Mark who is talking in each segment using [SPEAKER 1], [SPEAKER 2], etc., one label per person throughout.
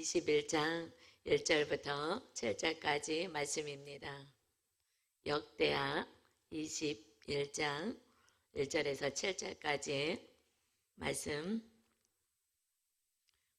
[SPEAKER 1] 21장 1절부터 7절까지 말씀입니다. 역대하 21장 1절에서 7절까지 말씀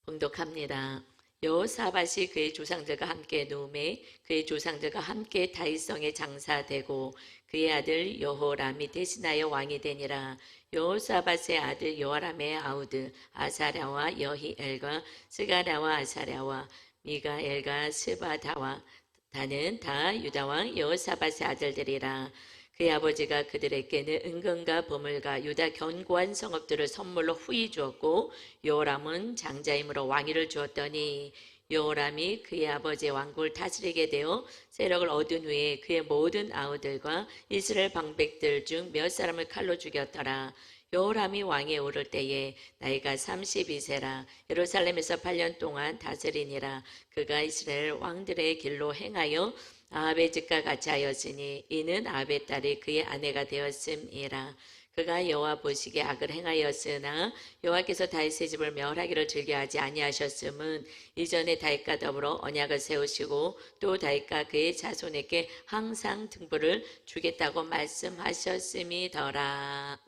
[SPEAKER 1] 봉독합니다. 여호사밧이 그의 조상들과 함께 누움에 그의 조상들과 함께 다윗성에 장사되고 그의 아들 여호람이 대신하여 왕이 되니라. 여호사밧의 아들 여호람의 아우드 아사랴와 여히엘과 스가랴와 아사랴와 미가엘과 스바다와 다는 다 유다왕 여호사밧의 아들들이라. 그의 아버지가 그들에게는 은근과 보물과 유다 견고한 성읍들을 선물로 후히 주었고 여호람은 장자임으로 왕위를 주었더니 여호람이 그의 아버지의 왕국을 다스리게 되어 세력을 얻은 후에 그의 모든 아우들과 이스라엘 방백들 중 몇 사람을 칼로 죽였더라. 여호람이 왕에 오를 때에 나이가 32세라. 예루살렘에서 8년 동안 다스리니라. 그가 이스라엘 왕들의 길로 행하여 아합의 집과 같이 하였으니 이는 아합의 딸이 그의 아내가 되었음이라. 그가 여호와 보시기에 악을 행하였으나 여호와께서 다윗의 집을 멸하기를 즐겨하지 아니하셨음은 이전에 다윗과 더불어 언약을 세우시고 또 다윗과 그의 자손에게 항상 등불을 주겠다고 말씀하셨음이더라.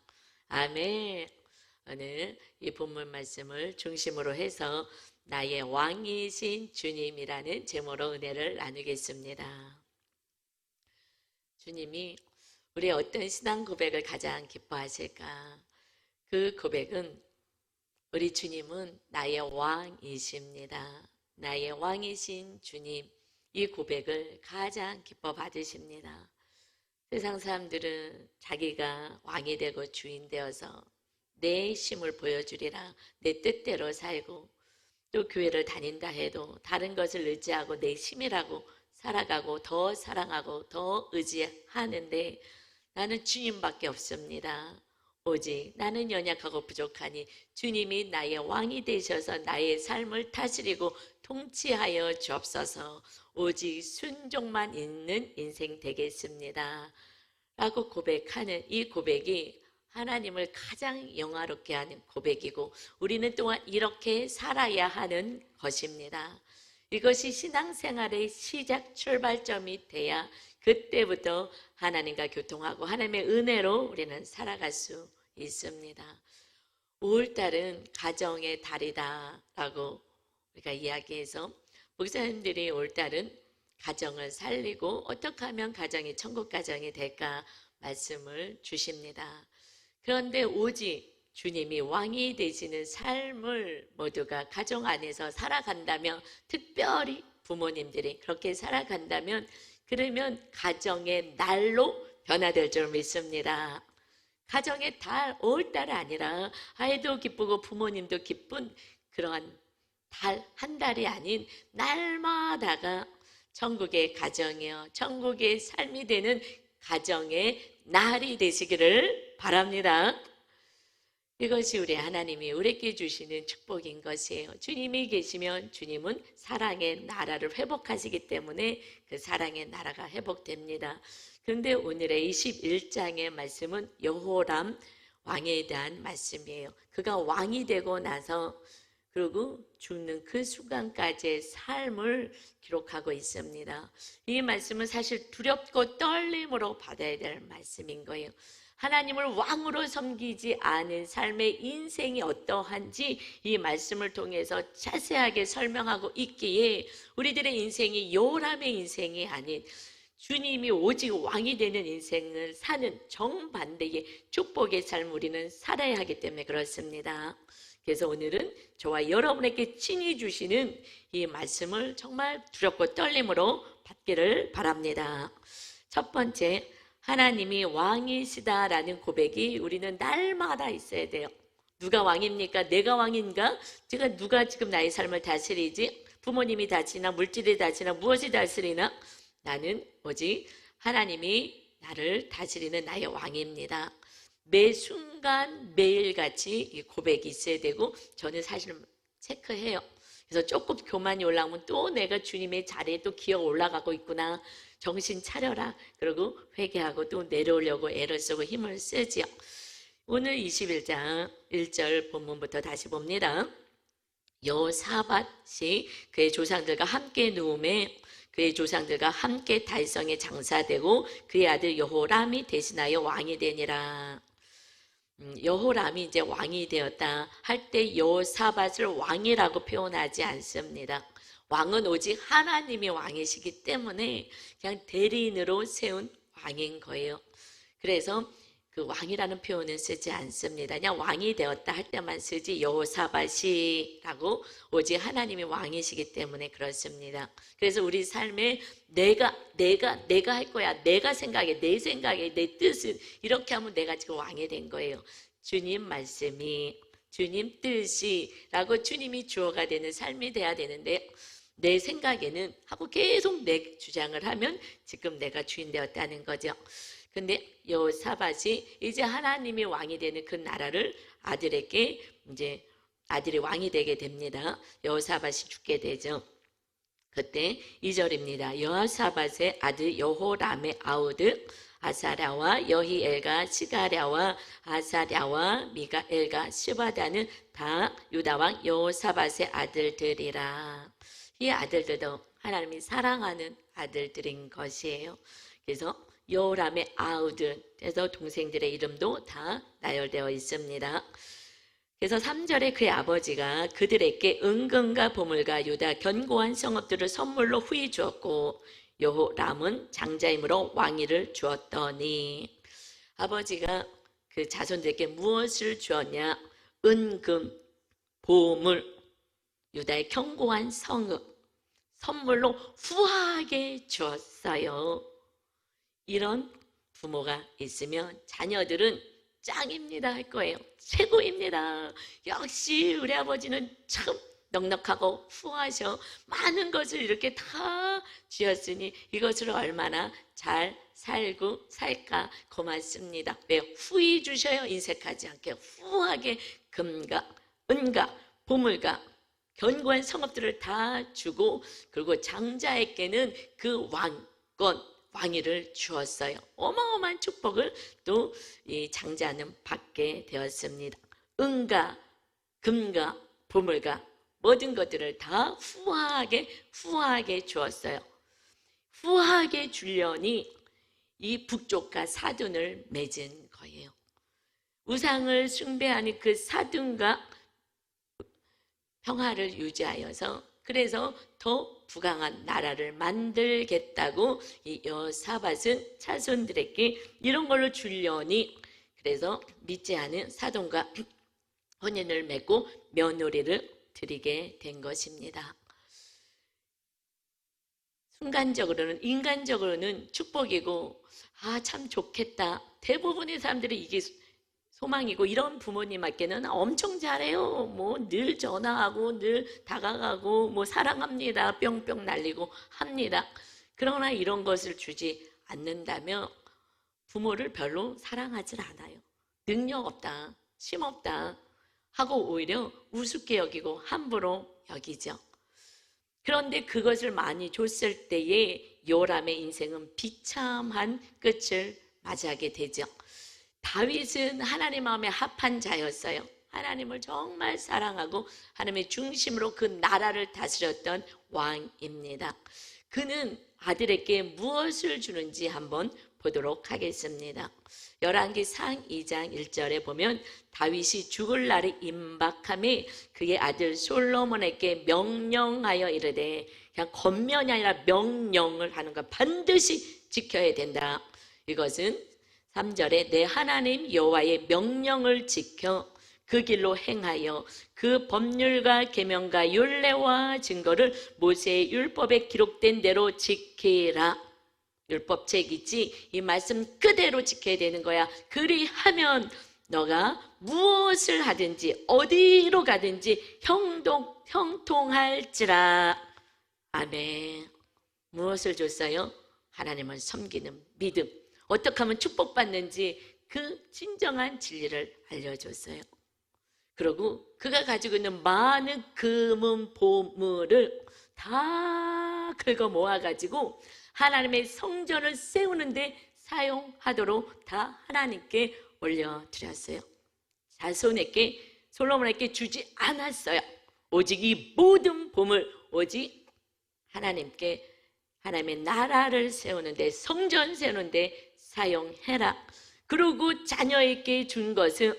[SPEAKER 1] 아멘. 오늘 이 본문 말씀을 중심으로 해서 나의 왕이신 주님이라는 제목으로 은혜를 나누겠습니다. 주님이 우리의 어떤 신앙 고백을 가장 기뻐하실까? 그 고백은 우리 주님은 나의 왕이십니다. 나의 왕이신 주님, 이 고백을 가장 기뻐 받으십니다. 세상 사람들은 자기가 왕이 되고 주인 되어서 내 힘을 보여주리라, 내 뜻대로 살고 또 교회를 다닌다 해도 다른 것을 의지하고 내 힘이라고 살아가고 더 사랑하고 더 의지하는데 나는 주님밖에 없습니다. 오직 나는 연약하고 부족하니 주님이 나의 왕이 되셔서 나의 삶을 다스리고 통치하여 주옵소서. 오직 순종만 있는 인생 되겠습니다 라고 고백하는 이 고백이 하나님을 가장 영화롭게 하는 고백이고 우리는 또한 이렇게 살아야 하는 것입니다. 이것이 신앙생활의 시작 출발점이 돼야 그때부터 하나님과 교통하고 하나님의 은혜로 우리는 살아갈 수 있습니다. 5월달은 가정의 달이다 라고 우리가 이야기해서 목사님들이 5월달은 가정을 살리고 어떻게 하면 가정이 천국 가정이 될까 말씀을 주십니다. 그런데 오직 주님이 왕이 되시는 삶을 모두가 가정 안에서 살아간다면, 특별히 부모님들이 그렇게 살아간다면 그러면 가정의 날로 변화될 줄 믿습니다. 가정의 달, 5월달이 아니라 아이도 기쁘고 부모님도 기쁜 그러한 달, 한 달이 아닌 날마다가 천국의 가정이요, 천국의 삶이 되는 가정의 날이 되시기를 바랍니다. 이것이 우리 하나님이 우리에게 주시는 축복인 것이에요. 주님이 계시면 주님은 사랑의 나라를 회복하시기 때문에 그 사랑의 나라가 회복됩니다. 그런데 오늘의 21장의 말씀은 여호람 왕에 대한 말씀이에요. 그가 왕이 되고 나서 그리고 죽는 그 순간까지의 삶을 기록하고 있습니다. 이 말씀은 사실 두렵고 떨림으로 받아야 될 말씀인 거예요. 하나님을 왕으로 섬기지 않은 삶의 인생이 어떠한지 이 말씀을 통해서 자세하게 설명하고 있기에 우리들의 인생이 여호람의 인생이 아닌 주님이 오직 왕이 되는 인생을 사는 정반대의 축복의 삶을 우리는 살아야 하기 때문에 그렇습니다. 그래서 오늘은 저와 여러분에게 친히 주시는 이 말씀을 정말 두렵고 떨림으로 받기를 바랍니다. 첫 번째, 하나님이 왕이시다라는 고백이 우리는 날마다 있어야 돼요. 누가 왕입니까? 내가 왕인가? 누가 지금 나의 삶을 다스리지? 부모님이 다스리나 물질이 다스리나 무엇이 다스리나? 나는 오직 하나님이 나를 다스리는 나의 왕입니다. 매 순간 매일같이 이 고백이 있어야 되고 저는 사실 체크해요. 그래서 조금 교만이 올라오면 또 내가 주님의 자리에 또 기어 올라가고 있구나. 정신 차려라. 그리고 회개하고 또 내려오려고 애를 쓰고 힘을 쓰지요. 오늘 21장 1절 본문부터 다시 봅니다. 여호사밧이 그의 조상들과 함께 누움에 그의 조상들과 함께 달성에 장사되고 그의 아들 여호람이 대신하여 왕이 되니라. 여호람이 이제 왕이 되었다 할 때 여호사밧을 왕이라고 표현하지 않습니다. 왕은 오직 하나님이 왕이시기 때문에 그냥 대리인으로 세운 왕인 거예요. 그래서 그 왕이라는 표현은 쓰지 않습니다. 그냥 왕이 되었다 할 때만 쓰지 여호사밧이라고 오직 하나님이 왕이시기 때문에 그렇습니다. 그래서 우리 삶에 내가 할 거야. 내가 생각해, 내 생각에, 내 뜻은 이렇게 하면 내가 지금 왕이 된 거예요. 주님 말씀이, 주님 뜻이라고 주님이 주어가 되는 삶이 돼야 되는데 내 생각에는 하고 계속 내 주장을 하면 지금 내가 주인 되었다는 거죠. 근데 여호사밧이 이제 하나님이 왕이 되는 그 나라를 아들에게 이제 아들이 왕이 되게 됩니다. 여호사밧이 죽게 되죠. 그때 2절입니다. 여호사밧의 아들 여호람의 아우드 아사랴와 여히엘과 시가랴와 아사랴와 미가엘과 스바다는 다 유다 왕 여호사밧의 아들들이라. 이 아들들도 하나님이 사랑하는 아들들인 것이에요. 그래서 여호람의 아우드, 그래서 동생들의 이름도 다 나열되어 있습니다. 그래서 3절에 그의 아버지가 그들에게 은금과 보물과 유다 견고한 성읍들을 선물로 후히 주었고 여호람은 장자이므로 왕위를 주었더니 아버지가 그 자손들에게 무엇을 주었냐? 은금, 보물, 유다의 견고한 성읍 선물로 후하게 주었어요. 이런 부모가 있으면 자녀들은 짱입니다 할 거예요. 최고입니다. 역시 우리 아버지는 참 넉넉하고 후하셔. 많은 것을 이렇게 다 주었으니 이것을 얼마나 잘 살고 살까. 고맙습니다. 왜? 후히 주셔요. 인색하지 않게 후하게 금과 은과 보물과 견고한 성읍들을 다 주고 그리고 장자에게는 그 왕권 왕위를 주었어요. 어마어마한 축복을 또 이 장자는 받게 되었습니다. 은과 금과 보물과 모든 것들을 다 후하게 주었어요. 후하게 주려니 이 북쪽과 사돈을 맺은 거예요. 우상을 숭배하는 그 사돈과 평화를 유지하여서 그래서 더 부강한 나라를 만들겠다고 이 여호사밧은 자손들에게 이런 걸로 주려니 그래서 믿지 않은 사돈과 혼인을 맺고 며느리를 드리게 된 것입니다. 순간적으로는 인간적으로는 축복이고 참 좋겠다. 대부분의 사람들이 이게 소망이고 이런 부모님에게는 엄청 잘해요. 뭐 늘 전화하고 늘 다가가고 뭐 사랑합니다. 뿅뿅 날리고 합니다. 그러나 이런 것을 주지 않는다면 부모를 별로 사랑하지 않아요. 능력 없다, 힘없다 하고 오히려 우습게 여기고 함부로 여기죠. 그런데 그것을 많이 줬을 때에 요람의 인생은 비참한 끝을 맞이하게 되죠. 다윗은 하나님 마음에 합한 자였어요. 하나님을 정말 사랑하고 하나님의 중심으로 그 나라를 다스렸던 왕입니다. 그는 아들에게 무엇을 주는지 한번 보도록 하겠습니다. 열왕기상 2장 1절에 보면 다윗이 죽을 날이 임박함에 그의 아들 솔로몬에게 명령하여 이르되 그냥 권면이 아니라 명령을 하는 것 반드시 지켜야 된다. 이것은 3절에 내 하나님 여호와의 명령을 지켜 그 길로 행하여 그 법률과 계명과 율례와 증거를 모세의 율법에 기록된 대로 지키라. 율법책이지 이 말씀 그대로 지켜야 되는 거야. 그리하면 너가 무엇을 하든지 어디로 가든지 형통할지라. 아멘. 무엇을 줬어요? 하나님을 섬기는 믿음. 어떻게 하면 축복받는지 그 진정한 진리를 알려줬어요. 그리고 그가 가지고 있는 많은 금은 보물을 다 긁어 모아가지고 하나님의 성전을 세우는데 사용하도록 다 하나님께 올려드렸어요. 자손에게 솔로몬에게 주지 않았어요. 오직 이 모든 봄을 오직 하나님께, 하나님의 나라를 세우는데, 성전 세우는데 사용해라. 그리고 자녀에게 준 것은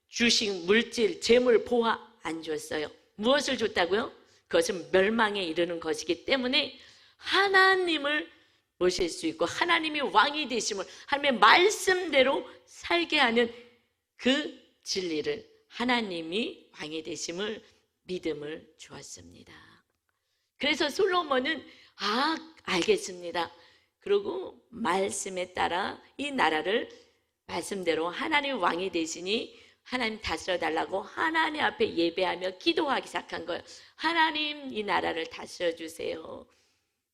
[SPEAKER 1] 주식, 물질, 재물, 보화 안 줬어요. 무엇을 줬다고요? 그것은 멸망에 이르는 것이기 때문에 하나님을 모실 수 있고 하나님이 왕이 되심을, 하나님의 말씀대로 살게 하는 그 진리를, 하나님이 왕이 되심을, 믿음을 주었습니다. 그래서 솔로몬은 알겠습니다. 그리고 말씀에 따라 이 나라를 말씀대로 하나님 왕이 되시니 하나님 다스려 달라고 하나님 앞에 예배하며 기도하기 시작한 거예요. 하나님, 이 나라를 다스려 주세요.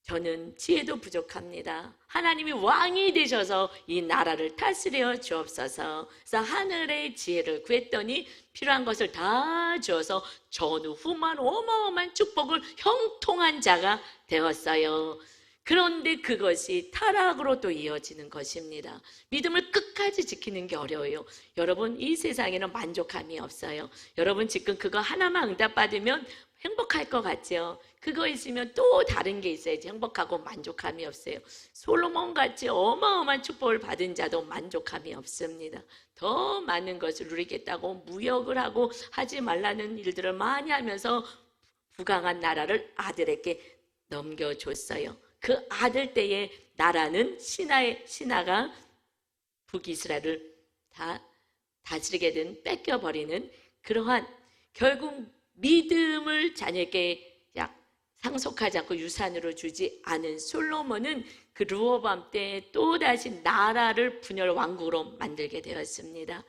[SPEAKER 1] 저는 지혜도 부족합니다. 하나님이 왕이 되셔서 이 나라를 다스려 주옵소서. 그래서 하늘의 지혜를 구했더니 필요한 것을 다 주어서 전후후만 어마어마한 축복을 형통한 자가 되었어요. 그런데 그것이 타락으로 또 이어지는 것입니다. 믿음을 끝까지 지키는 게 어려워요. 여러분, 이 세상에는 만족함이 없어요. 여러분 지금 그거 하나만 응답받으면 행복할 것 같죠? 그거 있으면 또 다른 게 있어야지 행복하고 만족함이 없어요. 솔로몬같이 어마어마한 축복을 받은 자도 만족함이 없습니다. 더 많은 것을 누리겠다고 무역을 하고 하지 말라는 일들을 많이 하면서 부강한 나라를 아들에게 넘겨줬어요. 그 아들 때에 나라는 신하가 북이스라엘을 다 다스리게 된, 뺏겨버리는 그러한, 결국 믿음을 자녀에게 상속하지 않고 유산으로 주지 않은 솔로몬은 그 르호보암 때 또다시 나라를 분열 왕국으로 만들게 되었습니다.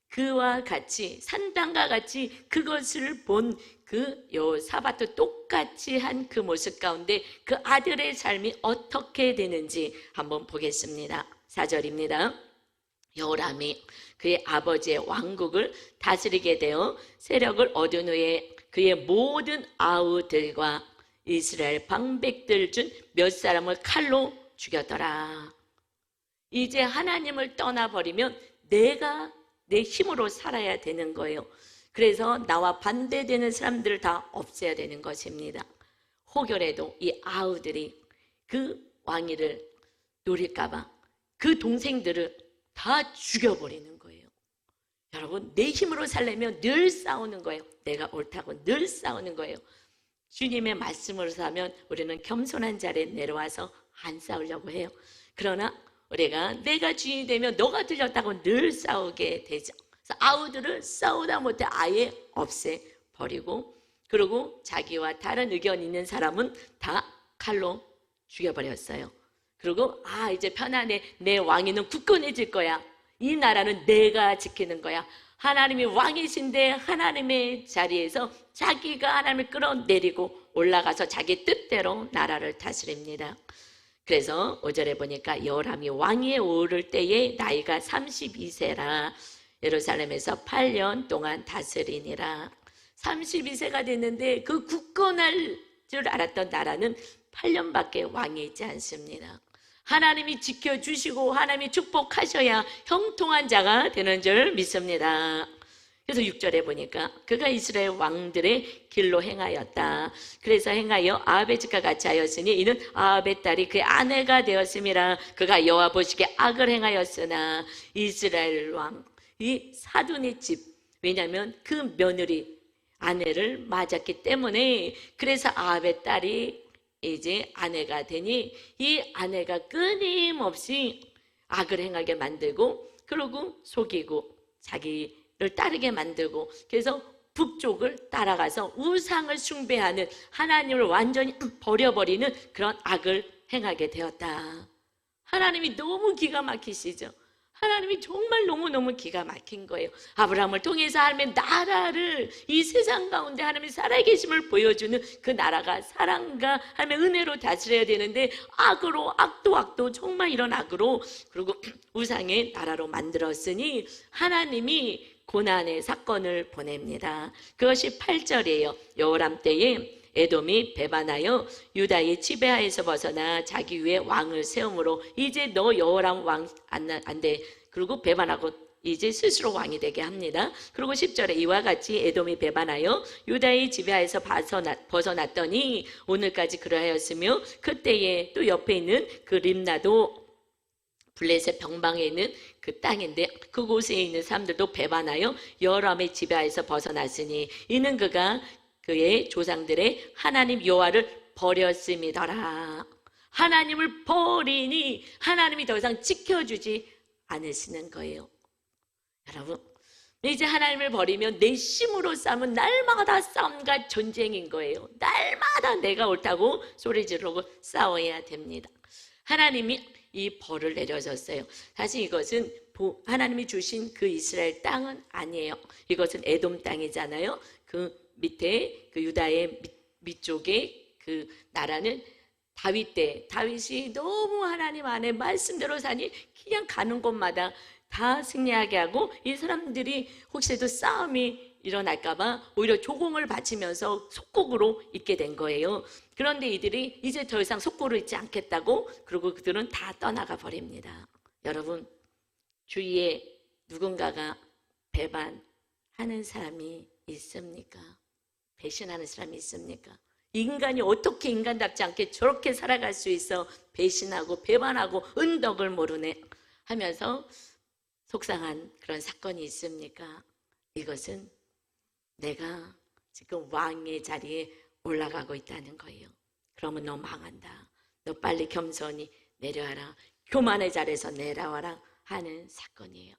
[SPEAKER 1] 그와 같이, 산당과 같이 그것을 본 그 여호사밧도 똑같이 한 그 모습 가운데 그 아들의 삶이 어떻게 되는지 한번 보겠습니다. 4절입니다. 여호람이 그의 아버지의 왕국을 다스리게 되어 세력을 얻은 후에 그의 모든 아우들과 이스라엘 방백들 중 몇 사람을 칼로 죽였더라. 이제 하나님을 떠나버리면 내가 내 힘으로 살아야 되는 거예요. 그래서 나와 반대되는 사람들을 다 없애야 되는 것입니다. 혹여라도 이 아우들이 그 왕위를 노릴까봐 그 동생들을 다 죽여버리는 거예요. 여러분, 내 힘으로 살려면 늘 싸우는 거예요. 내가 옳다고 늘 싸우는 거예요. 주님의 말씀으로 사면 우리는 겸손한 자리에 내려와서 안 싸우려고 해요. 그러나 우리가 내가 주인이 되면 너가 틀렸다고 늘 싸우게 되죠. 그래서 아우들을 싸우다 못해 아예 없애버리고, 그리고 자기와 다른 의견 있는 사람은 다 칼로 죽여버렸어요. 그리고 이제 편안해, 내 왕위는 굳건해질 거야. 이 나라는 내가 지키는 거야. 하나님이 왕이신데 하나님의 자리에서 자기가 하나님을 끌어내리고 올라가서 자기 뜻대로 나라를 다스립니다. 그래서 5절에 보니까 여호람이 왕위에 오를 때에 나이가 32세라 예루살렘에서 8년 동안 다스리니라. 32세가 됐는데 그 굳건할 줄 알았던 나라는 8년밖에 왕이 있지 않습니다. 하나님이 지켜주시고 하나님이 축복하셔야 형통한 자가 되는 줄 믿습니다. 그래서 6절에 보니까 그가 이스라엘 왕들의 길로 행하였다. 그래서 행하여 아합의 집과 같이 하였으니 이는 아합의 딸이 그의 아내가 되었음이라. 그가 여호와 보시기에 악을 행하였으나 이스라엘 왕, 이 사돈의 집, 왜냐하면 그 며느리 아내를 맞았기 때문에, 그래서 아합의 딸이 이제 아내가 되니 이 아내가 끊임없이 악을 행하게 만들고, 그러고 속이고 자기를 따르게 만들고, 그래서 북쪽을 따라가서 우상을 숭배하는, 하나님을 완전히 버려버리는 그런 악을 행하게 되었다. 하나님이 너무 기가 막히시죠. 하나님이 정말 너무너무 기가 막힌 거예요. 아브라함을 통해서 하나님의 나라를, 이 세상 가운데 하나님의 살아계심을 보여주는 그 나라가 사랑과 하나님의 은혜로 다스려야 되는데 악으로, 악도 정말 이런 악으로, 그리고 우상의 나라로 만들었으니 하나님이 고난의 사건을 보냅니다. 그것이 8절이에요. 여호람 때에 에돔이 배반하여 유다의 지배하에서 벗어나 자기 위에 왕을 세움으로 이제 너 여호람 왕 안 돼. 그리고 배반하고 이제 스스로 왕이 되게 합니다. 그리고 10절에 이와 같이 에돔이 배반하여 유다의 지배하에서 벗어났더니 오늘까지 그러하였으며 그때에 또 옆에 있는 그 림나도 블레셋 병방에 있는 그 땅인데 그곳에 있는 사람들도 배반하여 여호람의 지배하에서 벗어났으니 이는 그가 그의 조상들의 하나님 여호와를 버렸음이더라. 하나님을 버리니 하나님이 더 이상 지켜주지 않으시는 거예요. 여러분, 이제 하나님을 버리면 내심으로 싸움은 날마다 싸움과 전쟁인 거예요. 날마다 내가 옳다고 소리 지르고 싸워야 됩니다. 하나님이 이 벌을 내려줬어요. 사실 이것은 하나님이 주신 그 이스라엘 땅은 아니에요. 이것은 에돔 땅이잖아요. 그 밑에 그 유다의 밑쪽에 그 나라는 다윗 때 다윗이 너무 하나님 안에 말씀대로 사니 그냥 가는 곳마다 다 승리하게 하고 이 사람들이 혹시라도 싸움이 일어날까봐 오히려 조공을 바치면서 속국으로 있게 된 거예요. 그런데 이들이 이제 더 이상 속국으로 있지 않겠다고 그리고 그들은 다 떠나가 버립니다. 여러분, 주위에 누군가가 배반하는 사람이 있습니까? 배신하는 사람이 있습니까? 인간이 어떻게 인간답지 않게 저렇게 살아갈 수 있어? 배신하고 배반하고 은덕을 모르네 하면서 속상한 그런 사건이 있습니까? 이것은 내가 지금 왕의 자리에 올라가고 있다는 거예요. 그러면 너 망한다. 너 빨리 겸손히 내려와라. 교만의 자리에서 내려와라 하는 사건이에요.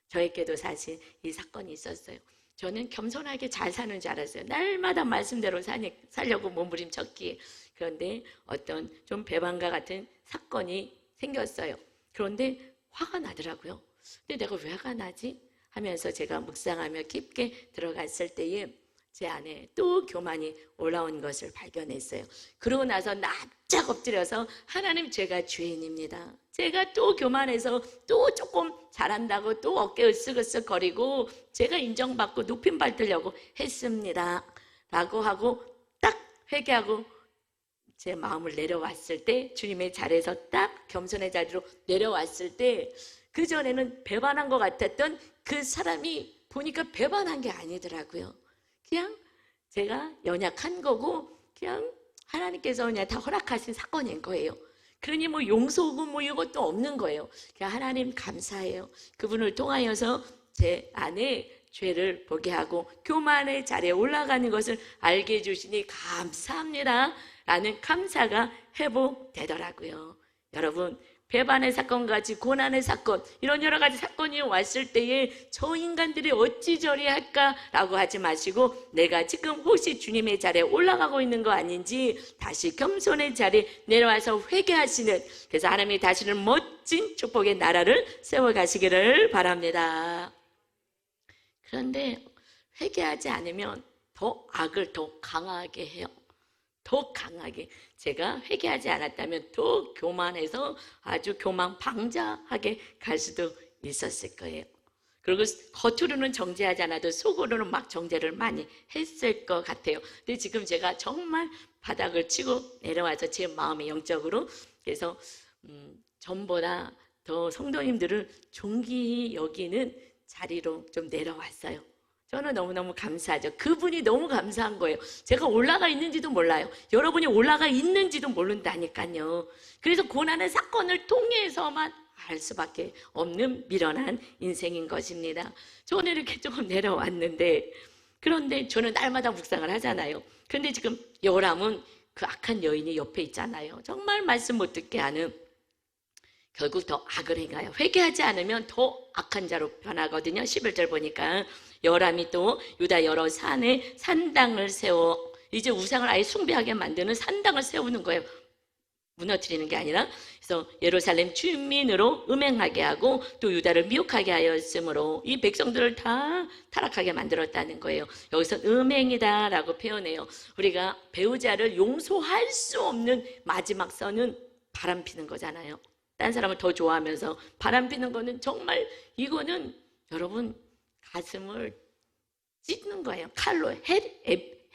[SPEAKER 1] 저에게도 사실 이 사건이 있었어요. 저는 겸손하게 잘 사는 줄 알았어요. 날마다 말씀대로 살려고 몸부림쳤기에. 그런데 어떤 좀 배반과 같은 사건이 생겼어요. 그런데 화가 나더라고요. 근데 내가 왜 화가 나지? 하면서 제가 묵상하며 깊게 들어갔을 때에 제 안에 또 교만이 올라온 것을 발견했어요. 그러고 나서 납작 엎드려서 하나님, 제가 죄인입니다. 제가 또 교만해서 또 조금 잘한다고 또 어깨 으쓱으쓱 거리고 제가 인정받고 높임 받으려고 했습니다 라고 하고 딱 회개하고 제 마음을 내려왔을 때, 주님의 자리에서 딱 겸손의 자리로 내려왔을 때, 그전에는 배반한 것 같았던 그 사람이 보니까 배반한 게 아니더라고요. 그냥 제가 연약한 거고 그냥 하나님께서 그냥 다 허락하신 사건인 거예요. 그러니 뭐 용서고 뭐 이것도 없는 거예요. 그냥 하나님 감사해요. 그분을 통하여서 제 안에 죄를 보게 하고 교만의 자리에 올라가는 것을 알게 해주시니 감사합니다 라는 감사가 회복되더라고요. 여러분, 배반의 사건 같이 고난의 사건, 이런 여러 가지 사건이 왔을 때에 저 인간들이 어찌 저리 할까라고 하지 마시고 내가 지금 혹시 주님의 자리에 올라가고 있는 거 아닌지 다시 겸손의 자리에 내려와서 회개하시는, 그래서 하나님이 다시는 멋진 축복의 나라를 세워가시기를 바랍니다. 그런데 회개하지 않으면 더 악을 더 강하게 해요. 더 강하게. 제가 회개하지 않았다면 더 교만해서 아주 교만방자하게 갈 수도 있었을 거예요. 그리고 겉으로는 정죄하지 않아도 속으로는 막 정죄를 많이 했을 것 같아요. 근데 지금 제가 정말 바닥을 치고 내려와서 제 마음의 영적으로, 그래서 전보다 더 성도님들을 존귀히 여기는 자리로 좀 내려왔어요. 저는 너무너무 감사하죠. 그분이 너무 감사한 거예요. 제가 올라가 있는지도 몰라요. 여러분이 올라가 있는지도 모른다니까요. 그래서 고난의 사건을 통해서만 알 수밖에 없는 미련한 인생인 것입니다. 저는 이렇게 조금 내려왔는데, 그런데 저는 날마다 묵상을 하잖아요. 그런데 지금 여람은 그 악한 여인이 옆에 있잖아요. 정말 말씀 못 듣게 하는, 결국 더 악을 행하여 회개하지 않으면 더 악한 자로 변하거든요. 11절 보니까 여람이 또 유다 여러 산에 산당을 세워, 이제 우상을 아예 숭배하게 만드는 산당을 세우는 거예요. 무너뜨리는 게 아니라. 그래서 예루살렘 주민으로 음행하게 하고 또 유다를 미혹하게 하였으므로 이 백성들을 다 타락하게 만들었다는 거예요. 여기서 음행이다 라고 표현해요. 우리가 배우자를 용서할 수 없는 마지막 선은 바람 피는 거잖아요. 딴 사람을 더 좋아하면서 바람 피는 거는 정말, 이거는 여러분 가슴을 찢는 거예요. 칼로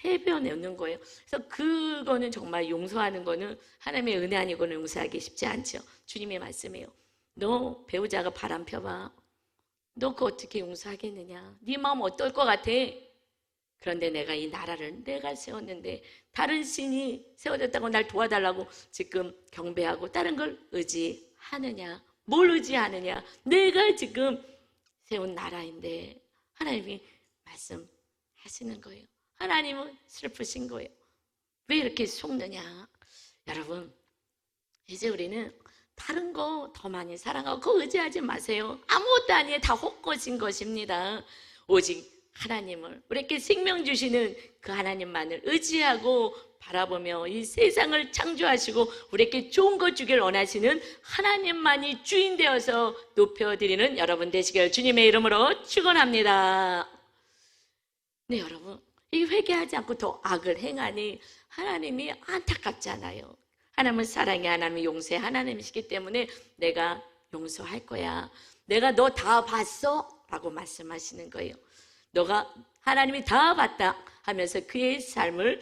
[SPEAKER 1] 해변에 넣는 거예요. 그래서 그거는 정말 용서하는 거는 하나님의 은혜 아니고는 용서하기 쉽지 않죠. 주님의 말씀이에요. 너 배우자가 바람 펴봐. 너 그거 어떻게 용서하겠느냐? 네 마음 어떨 것 같아? 그런데 내가 이 나라를 내가 세웠는데 다른 신이 세워졌다고 날 도와달라고 지금 경배하고 다른 걸 의지하느냐? 뭘 의지하느냐? 내가 지금 세운 나라인데 하나님이 말씀하시는 거예요. 하나님은 슬프신 거예요. 왜 이렇게 속느냐? 여러분, 이제 우리는 다른 거 더 많이 사랑하고 그거 의지하지 마세요. 아무것도 아니에요. 다 헛것인 것입니다. 오직 하나님을, 우리에게 생명 주시는 그 하나님만을 의지하고 바라보며 이 세상을 창조하시고 우리에게 좋은 것 주길 원하시는 하나님만이 주인 되어서 높여드리는 여러분 되시길 주님의 이름으로 축원합니다. 네, 여러분, 이 회개하지 않고 더 악을 행하니 하나님이 안타깝잖아요. 하나님은 사랑의 하나님이 용서의 하나님이시기 때문에 내가 용서할 거야. 내가 너 다 봤어? 라고 말씀하시는 거예요. 너가 하나님이 다 봤다 하면서 그의 삶을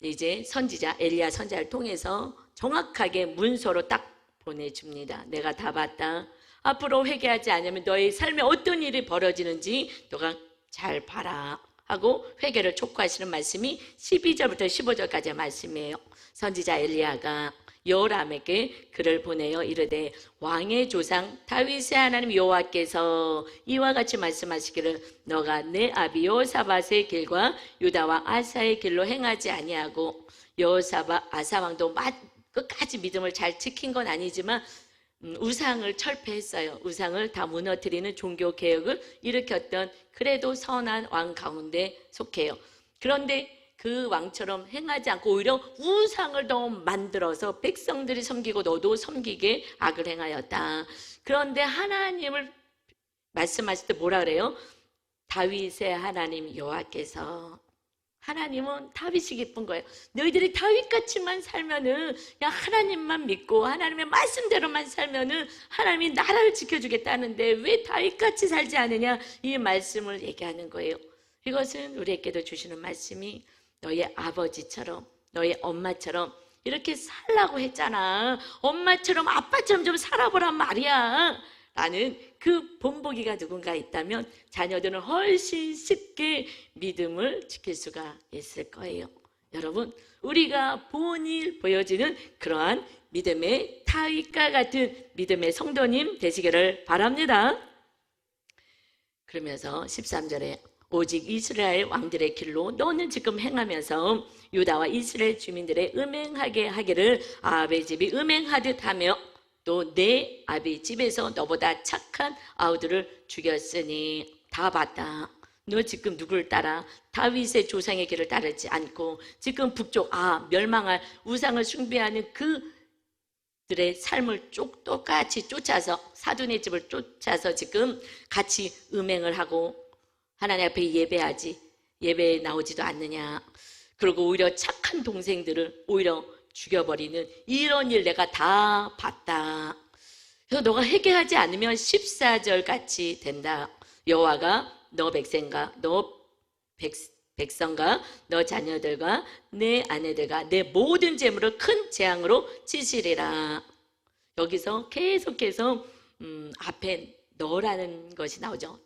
[SPEAKER 1] 이제 선지자 엘리야 선지자를 통해서 정확하게 문서로 딱 보내줍니다. 내가 다 봤다. 앞으로 회개하지 않으면 너의 삶에 어떤 일이 벌어지는지 너가 잘 봐라 하고 회개를 촉구하시는 말씀이 12절부터 15절까지의 말씀이에요. 선지자 엘리야가 여호람에게 글을 보내어 이르되 왕의 조상 다윗의 하나님 여호와께서 이와 같이 말씀하시기를 너가 내 아비 여호사밧의 길과 유다와 아사의 길로 행하지 아니하고 여호사밧 아사왕도 끝까지 믿음을 잘 지킨 건 아니지만 우상을 철폐했어요. 우상을 다 무너뜨리는 종교 개혁을 일으켰던 그래도 선한 왕 가운데 속해요. 그런데 그 왕처럼 행하지 않고 오히려 우상을 더 만들어서 백성들이 섬기고 너도 섬기게 악을 행하였다. 그런데 하나님을 말씀하실 때 뭐라 그래요? 다윗의 하나님 여호와께서, 하나님은 다윗이 기쁜 거예요. 너희들이 다윗같이만 살면은 그냥 하나님만 믿고 하나님의 말씀대로만 살면은 하나님이 나라를 지켜주겠다는데 왜 다윗같이 살지 않느냐, 이 말씀을 얘기하는 거예요. 이것은 우리에게도 주시는 말씀이 너의 아버지처럼 너의 엄마처럼 이렇게 살라고 했잖아. 엄마처럼 아빠처럼 좀 살아보란 말이야 라는 그 본보기가 누군가 있다면 자녀들은 훨씬 쉽게 믿음을 지킬 수가 있을 거예요. 여러분, 우리가 본일 보여지는 그러한 믿음의 다윗과 같은 믿음의 성도님 되시기를 바랍니다. 그러면서 13절에 오직 이스라엘 왕들의 길로 너는 지금 행하면서 유다와 이스라엘 주민들의 음행하게 하기를 아합의 집이 음행하듯 하며 또 내 아비 집에서 너보다 착한 아우들을 죽였으니 다 봤다. 너 지금 누구를 따라? 다윗의 조상의 길을 따르지 않고 지금 북쪽 멸망할 우상을 숭배하는 그들의 삶을 똑같이 쫓아서 사돈의 집을 쫓아서 지금 같이 음행을 하고 하나님 앞에 예배에 나오지도 않느냐. 그리고 오히려 착한 동생들을 오히려 죽여버리는 이런 일 내가 다 봤다. 그래서 너가 회개하지 않으면 14절 같이 된다. 여호와가 너 백성과 너 자녀들과 내 아내들과 내 모든 재물을 큰 재앙으로 치시리라. 여기서 계속해서 앞에 너라는 것이 나오죠.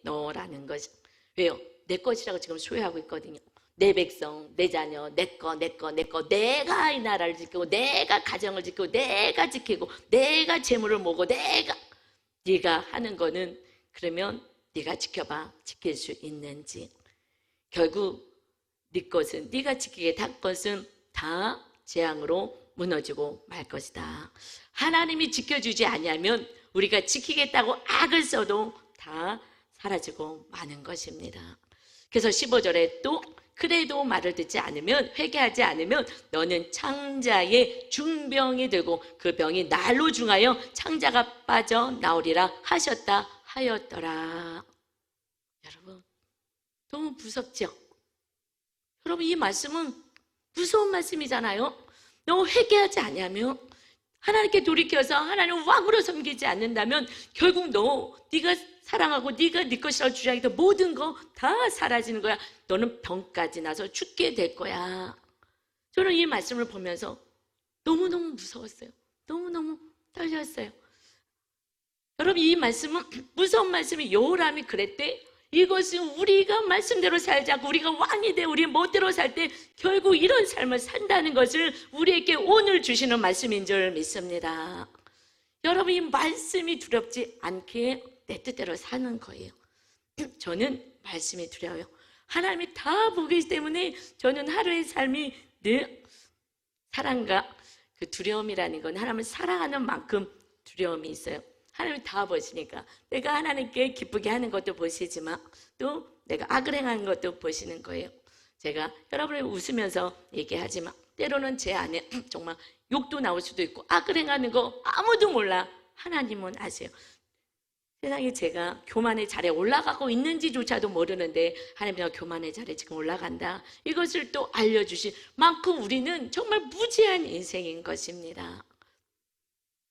[SPEAKER 1] 너라는 것이. 왜요? 내 것이라고 지금 소유하고 있거든요. 내 백성, 내 자녀, 내 거. 내가 이 나라를 지키고, 내가 가정을 지키고, 내가 지키고, 내가 재물을 모으고, 네가 하는 거는 그러면 네가 지켜봐. 지킬 수 있는지. 결국 네 것은, 네가 지키게 할 것은 다 재앙으로 무너지고 말 것이다. 하나님이 지켜주지 아니하면 우리가 지키겠다고 악을 써도 다 사라지고 마는 것입니다. 그래서 15절에 또 그래도 말을 듣지 않으면, 회개하지 않으면 너는 창자의 중병이 되고 그 병이 날로 중하여 창자가 빠져나오리라 하였더라. 여러분, 너무 무섭죠? 여러분, 이 말씀은 무서운 말씀이잖아요. 너 회개하지 않으면, 하나님께 돌이켜서 하나님을 왕으로 섬기지 않는다면 결국 네가 사랑하고 네가 네 것이라고 주장했던 모든 거 다 사라지는 거야. 너는 병까지 나서 죽게 될 거야. 저는 이 말씀을 보면서 너무너무 무서웠어요. 너무너무 떨렸어요. 여러분, 이 말씀은 무서운 말씀이 여호람이 그랬대. 이것은 우리가 말씀대로 살자고, 우리가 왕이 돼 우리 멋대로 살 때 결국 이런 삶을 산다는 것을 우리에게 오늘 주시는 말씀인 줄 믿습니다. 여러분, 이 말씀이 두렵지 않게 내 뜻대로 사는 거예요. 저는 말씀이 두려워요. 하나님이 다 보기 때문에 저는 하루의 삶이 늘 사랑과 그 두려움이라는 건 하나님을 사랑하는 만큼 두려움이 있어요. 하나님이 다 보시니까 내가 하나님께 기쁘게 하는 것도 보시지만 또 내가 악을 행하는 것도 보시는 거예요. 제가 여러분을 웃으면서 얘기하지만 때로는 제 안에 정말 욕도 나올 수도 있고 악을 행하는 거 아무도 몰라. 하나님은 아세요. 세상에 제가 교만의 자리에 올라가고 있는지조차도 모르는데 하나님이 교만의 자리에 지금 올라간다. 이것을 또 알려주신 만큼 우리는 정말 무지한 인생인 것입니다.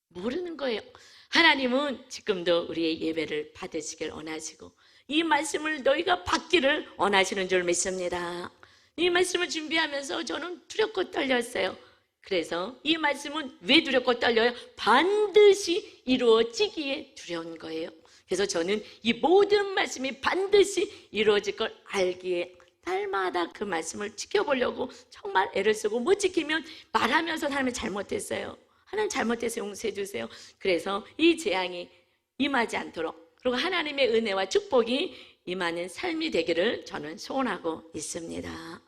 [SPEAKER 1] 모르는 거예요. 하나님은 지금도 우리의 예배를 받으시길 원하시고 이 말씀을 너희가 받기를 원하시는 줄 믿습니다. 이 말씀을 준비하면서 저는 두렵고 떨렸어요. 그래서 이 말씀은 왜 두렵고 떨려요? 반드시 이루어지기에 두려운 거예요. 그래서 저는 이 모든 말씀이 반드시 이루어질 걸 알기에 날마다 그 말씀을 지켜보려고 정말 애를 쓰고 못 지키면 말하면서 하나님 잘못했어요. 하나님 잘못해서 용서해 주세요. 그래서 이 재앙이 임하지 않도록 그리고 하나님의 은혜와 축복이 임하는 삶이 되기를 저는 소원하고 있습니다.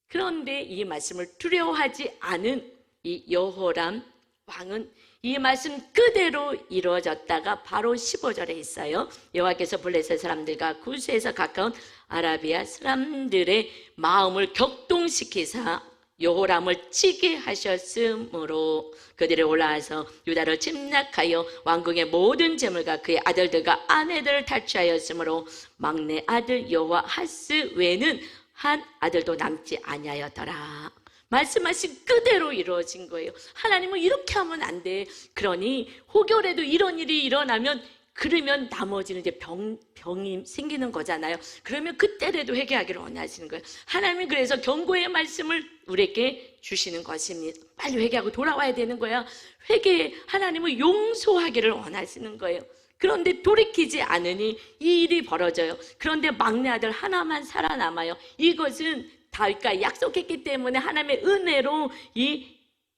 [SPEAKER 1] 그런데 이 말씀을 두려워하지 않은 이 여호람 왕은 이 말씀 그대로 이루어졌다가 바로 15절에 있어요. 여호와께서 블레셋 사람들과 구스에서 가까운 아라비아 사람들의 마음을 격동시키사 여호람을 치게 하셨으므로 그들이 올라와서 유다를 침략하여 왕궁의 모든 재물과 그의 아들들과 아내들을 탈취하였으므로 막내 아들 여호아하스 외에는 한 아들도 남지 아니하였더라. 말씀하신 그대로 이루어진 거예요. 하나님은 이렇게 하면 안 돼. 그러니 혹여라도 이런 일이 일어나면 그러면 나머지는 이제 병이 생기는 거잖아요. 그러면 그때라도 회개하기를 원하시는 거예요. 하나님은 그래서 경고의 말씀을 우리에게 주시는 것입니다. 빨리 회개하고 돌아와야 되는 거야. 회개, 하나님은 용서하기를 원하시는 거예요. 그런데 돌이키지 않으니 이 일이 벌어져요. 그런데 막내 아들 하나만 살아남아요. 이것은 다윗과 약속했기 때문에 하나님의 은혜로 이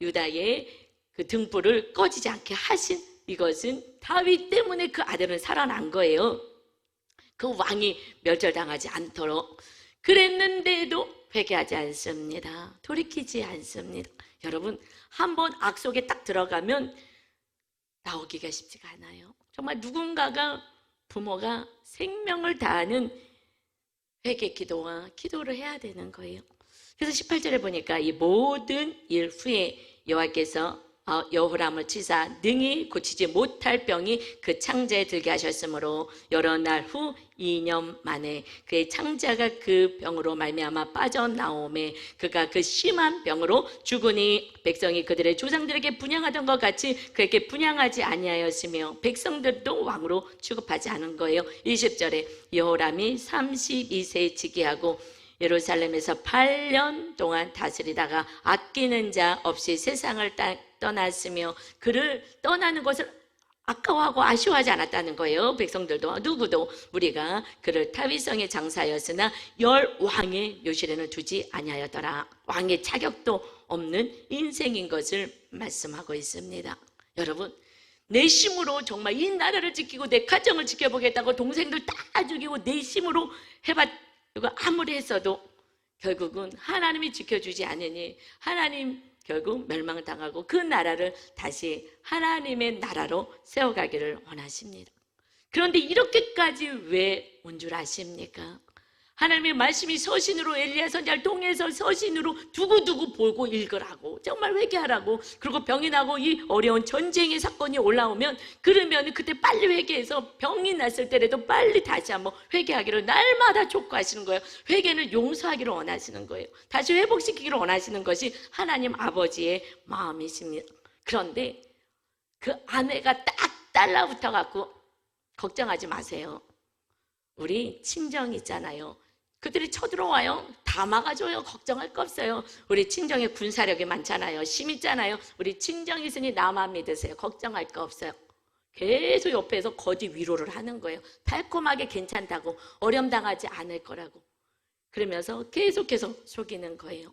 [SPEAKER 1] 유다의 그 등불을 꺼지지 않게 하신 이것은 다윗 때문에 그 아들은 살아난 거예요. 그 왕이 멸절당하지 않도록. 그랬는데도 회개하지 않습니다. 돌이키지 않습니다. 여러분, 한번 악 속에 딱 들어가면 나오기가 쉽지가 않아요. 정말 누군가가 부모가 생명을 다하는 회개 기도와 기도를 해야 되는 거예요. 그래서 18절에 보니까 이 모든 일 후에 여호와께서 여호람을 치사 능히 고치지 못할 병이 그 창자에 들게 하셨으므로 여러 날 후 2년 만에 그의 창자가 그 병으로 말미암아 빠져나오매 그가 그 심한 병으로 죽으니 백성이 그들의 조상들에게 분향하던 것 같이 그에게 분향하지 아니하였으며 백성들도 왕으로 취급하지 않은 거예요. 20절에 여호람이 32세에 즉위하고 예루살렘에서 8년 동안 다스리다가 아끼는 자 없이 세상을 떠났으며 그를 떠나는 것을 아까워하고 아쉬워하지 않았다는 거예요. 백성들도 누구도 우리가 그를 다윗성에 장사하였으나 열 왕의 묘실에는 두지 아니하였더라. 왕의 자격도 없는 인생인 것을 말씀하고 있습니다. 여러분, 내 힘으로 정말 이 나라를 지키고 내 가정을 지켜보겠다고 동생들 다 죽이고 내 힘으로 이거 아무리 했어도 결국은 하나님이 지켜주지 않으니 하나님 결국 멸망당하고 그 나라를 다시 하나님의 나라로 세워가기를 원하십니다. 그런데 이렇게까지 왜 온 줄 아십니까? 하나님의 말씀이 서신으로 엘리야 선지자를 통해서 서신으로 두고두고 보고 읽으라고 정말 회개하라고 그리고 병이 나고 이 어려운 전쟁의 사건이 올라오면 그러면 그때 빨리 회개해서 병이 났을 때라도 빨리 다시 한번 회개하기를 날마다 촉구하시는 거예요. 회개는 용서하기를 원하시는 거예요. 다시 회복시키기를 원하시는 것이 하나님 아버지의 마음이십니다. 그런데 그 아내가 딱 달라붙어 갖고 걱정하지 마세요. 우리 친정 있잖아요. 그들이 쳐들어와요. 다 막아줘요. 걱정할 거 없어요. 우리 친정에 군사력이 많잖아요. 힘 있잖아요. 우리 친정 있으니 나만 믿으세요. 걱정할 거 없어요. 계속 옆에서 거짓 위로를 하는 거예요. 달콤하게 괜찮다고, 어려움당하지 않을 거라고. 그러면서 계속해서 속이는 거예요.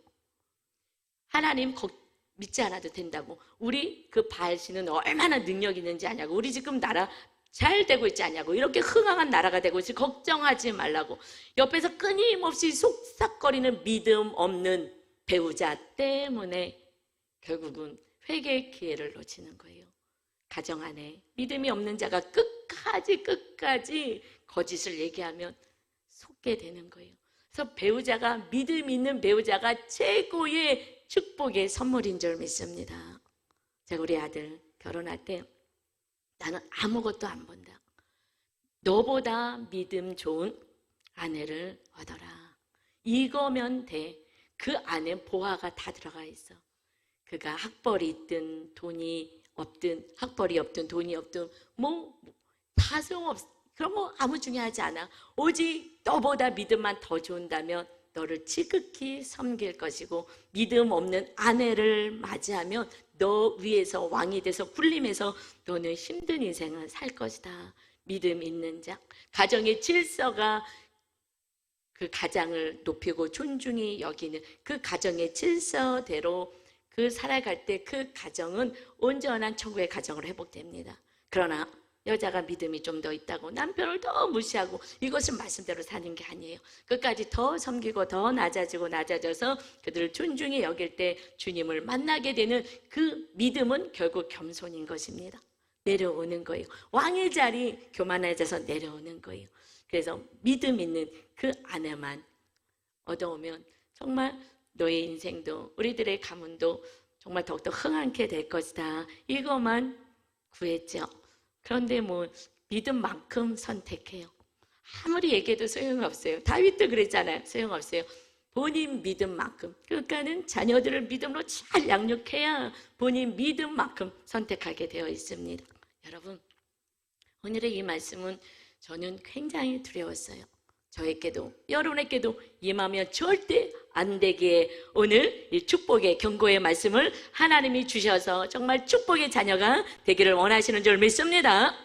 [SPEAKER 1] 하나님 믿지 않아도 된다고. 우리 그 바알신은 얼마나 능력 있는지 아냐고. 우리 지금 나라 잘 되고 있지 않냐고. 이렇게 흥황한 나라가 되고 있지, 걱정하지 말라고. 옆에서 끊임없이 속삭거리는 믿음 없는 배우자 때문에 결국은 회개의 기회를 놓치는 거예요. 가정 안에 믿음이 없는 자가 끝까지 거짓을 얘기하면 속게 되는 거예요. 그래서 배우자가, 믿음 있는 배우자가 최고의 축복의 선물인 줄 믿습니다. 제가 우리 아들 결혼할 때 나는 아무것도 안 본다. 너보다 믿음 좋은 아내를 얻어라. 이거면 돼. 그 안에 보화가 다 들어가 있어. 그가 학벌이 있든 돈이 없든, 학벌이 없든 돈이 없든 다 소용없어. 그런 거 아무 중요하지 않아. 오직 너보다 믿음만 더 좋은다면 너를 지극히 섬길 것이고, 믿음 없는 아내를 맞이하면 너 위에서 왕이 돼서 군림해서 너는 힘든 인생을 살 것이다. 믿음 있는 자, 가정의 질서가 그 가장을 높이고 존중히 여기는 그 가정의 질서대로 그 살아갈 때 그 가정은 온전한 천국의 가정으로 회복됩니다. 그러나 여자가 믿음이 좀 더 있다고 남편을 더 무시하고, 이것은 말씀대로 사는 게 아니에요. 끝까지 더 섬기고 더 낮아져서 그들을 존중히 여길 때 주님을 만나게 되는 그 믿음은 결국 겸손인 것입니다. 내려오는 거예요. 왕의 자리 교만해져서 내려오는 거예요. 그래서 믿음 있는 그 아내만 얻어오면 정말 너의 인생도, 우리들의 가문도 정말 더욱더 흥하게 될 것이다. 이것만 구했죠. 그런데 믿음만큼 선택해요. 아무리 얘기해도 소용없어요. 다윗도 그랬잖아요. 소용없어요. 본인 믿음만큼. 그러니까는 자녀들을 믿음으로 잘 양육해야 본인 믿음만큼 선택하게 되어 있습니다. 여러분, 오늘의 이 말씀은 저는 굉장히 두려웠어요. 저에게도 여러분에게도 임하면 절대 안 되기에 오늘 이 축복의 경고의 말씀을 하나님이 주셔서 정말 축복의 자녀가 되기를 원하시는 줄 믿습니다.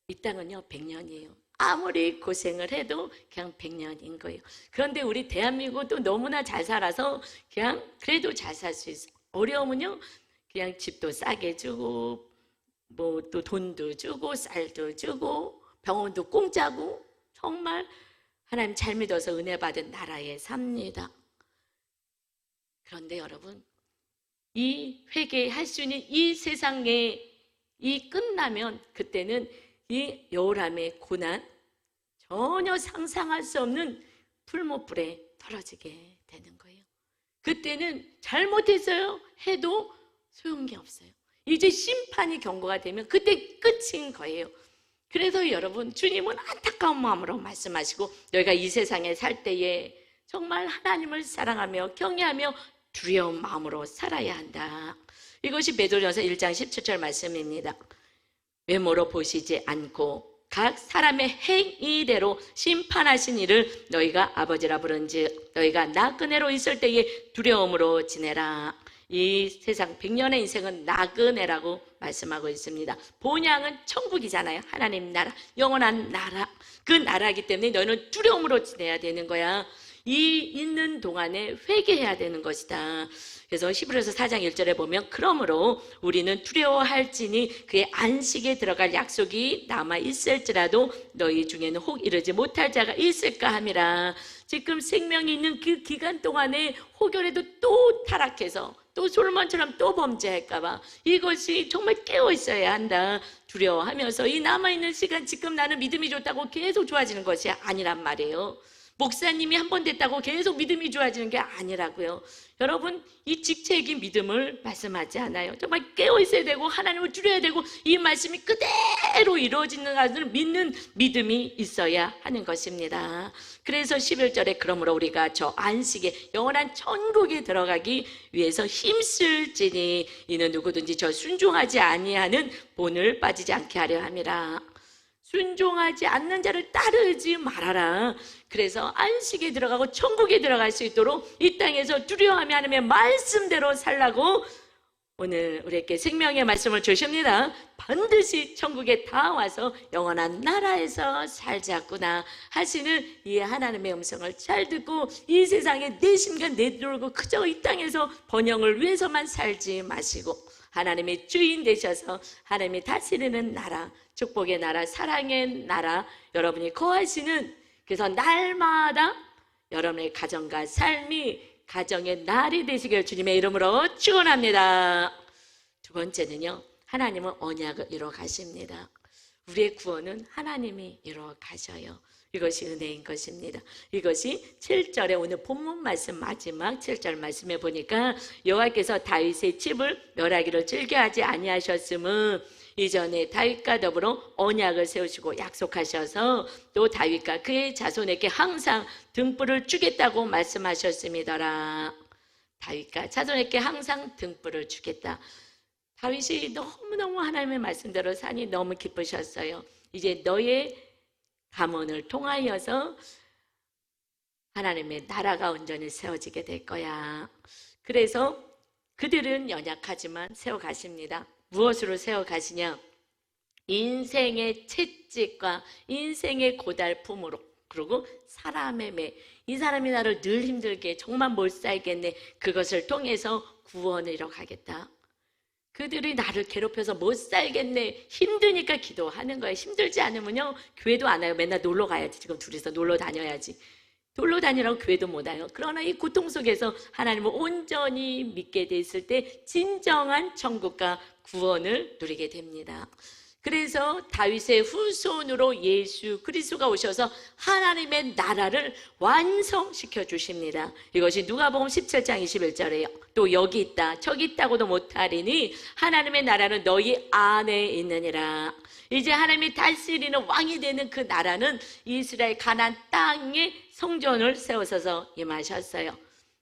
[SPEAKER 1] 이 땅은요 100년이에요. 아무리 고생을 해도 그냥 100년인 거예요. 그런데 우리 대한민국도 너무나 잘 살아서 그냥 그래도 잘 살 수 있어요. 어려움은요 그냥 집도 싸게 주고 또 돈도 주고 쌀도 주고 병원도 공짜고 정말 하나님 잘 믿어서 은혜 받은 나라에 삽니다. 그런데 여러분, 이 회개할 수 있는 이 세상에 이 끝나면 그때는 이 여호람의 고난 전혀 상상할 수 없는 풀무불에 떨어지게 되는 거예요. 그때는 잘못했어요 해도 소용이 없어요. 이제 심판이 경고가 되면 그때 끝인 거예요. 그래서 여러분, 주님은 안타까운 마음으로 말씀하시고 너희가 이 세상에 살 때에 정말 하나님을 사랑하며 경외하며 두려운 마음으로 살아야 한다. 이것이 베드로전서 1장 17절 말씀입니다. 외모로 보시지 않고 각 사람의 행위대로 심판하신 이를 너희가 아버지라 부른즉 너희가 나그네로 있을 때에 두려움으로 지내라. 이 세상 100년의 인생은 나그네라고 말씀하고 있습니다. 본향은 천국이잖아요. 하나님 나라, 영원한 나라. 그 나라이기 때문에 너희는 두려움으로 지내야 되는 거야. 이 있는 동안에 회개해야 되는 것이다. 그래서 히브리서 4장 1절에 보면 그러므로 우리는 두려워할지니 그의 안식에 들어갈 약속이 남아 있을지라도 너희 중에는 혹 이르지 못할 자가 있을까 함이라. 지금 생명이 있는 그 기간 동안에 혹여라도 또 타락해서 또 솔몬처럼 또 범죄할까봐 이것이 정말 깨어 있어야 한다. 두려워하면서 이 남아있는 시간 지금 나는 믿음이 좋다고 계속 좋아지는 것이 아니란 말이에요. 목사님이 한 번 됐다고 계속 믿음이 좋아지는 게 아니라고요. 여러분, 이 직책인 믿음을 말씀하지 않아요. 정말 깨어 있어야 되고 하나님을 줄여야 되고 이 말씀이 그대로 이루어지는 것을 믿는 믿음이 있어야 하는 것입니다. 그래서 11절에 그러므로 우리가 저 안식에 영원한 천국에 들어가기 위해서 힘쓸지니 이는 누구든지 저 순종하지 아니하는 본을 빠지지 않게 하려 함이라. 순종하지 않는 자를 따르지 말아라. 그래서 안식에 들어가고 천국에 들어갈 수 있도록 이 땅에서 두려워하며 하나님의 말씀대로 살라고 오늘 우리에게 생명의 말씀을 주십니다. 반드시 천국에 다 와서 영원한 나라에서 살자꾸나 하시는 이 하나님의 음성을 잘 듣고 이 세상에 내 심간 내돌고 그저 이 땅에서 번영을 위해서만 살지 마시고 하나님의 주인 되셔서 하나님이 다스리는 나라, 축복의 나라, 사랑의 나라 여러분이 거하시는, 그래서 날마다 여러분의 가정과 삶이 가정의 날이 되시길 주님의 이름으로 축원합니다. 두 번째는요, 하나님은 언약을 이루어 가십니다. 우리의 구원은 하나님이 이루어 가셔요. 이것이 은혜인 것입니다. 이것이 7절에 오늘 본문 말씀 마지막 7절 말씀에 보니까 여호와께서 다윗의 집을 멸하기를 즐겨하지 아니하셨음은 이전에 다윗과 더불어 언약을 세우시고 약속하셔서 또 다윗과 그의 자손에게 항상 등불을 주겠다고 말씀하셨습니다라. 다윗과 자손에게 항상 등불을 주겠다. 다윗이 너무너무 하나님의 말씀대로 사니 너무 기쁘셨어요. 이제 너의 가문을 통하여서 하나님의 나라가 온전히 세워지게 될 거야. 그래서 그들은 연약하지만 세워가십니다. 무엇으로 세워가시냐? 인생의 채찍과 인생의 고달픔으로, 그리고 사람의 매, 이 사람이 나를 늘 힘들게 정말 못 살겠네, 그것을 통해서 구원을 이뤄가겠다. 그들이 나를 괴롭혀서 못 살겠네, 힘드니까 기도하는 거예요. 힘들지 않으면요 교회도 안 와요. 맨날 놀러 가야지. 지금 둘이서 놀러 다녀야지. 놀러 다니라고 교회도 못 와요. 그러나 이 고통 속에서 하나님을 온전히 믿게 됐을 때 진정한 천국과 구원을 누리게 됩니다. 그래서 다윗의 후손으로 예수 그리스도가 오셔서 하나님의 나라를 완성시켜 주십니다. 이것이 누가복음 17장 21절이에요. 또 여기 있다 저기 있다고도 못하리니 하나님의 나라는 너희 안에 있느니라. 이제 하나님이 다스리는 왕이 되는 그 나라는 이스라엘 가나안 땅에 성전을 세우셔서 임하셨어요.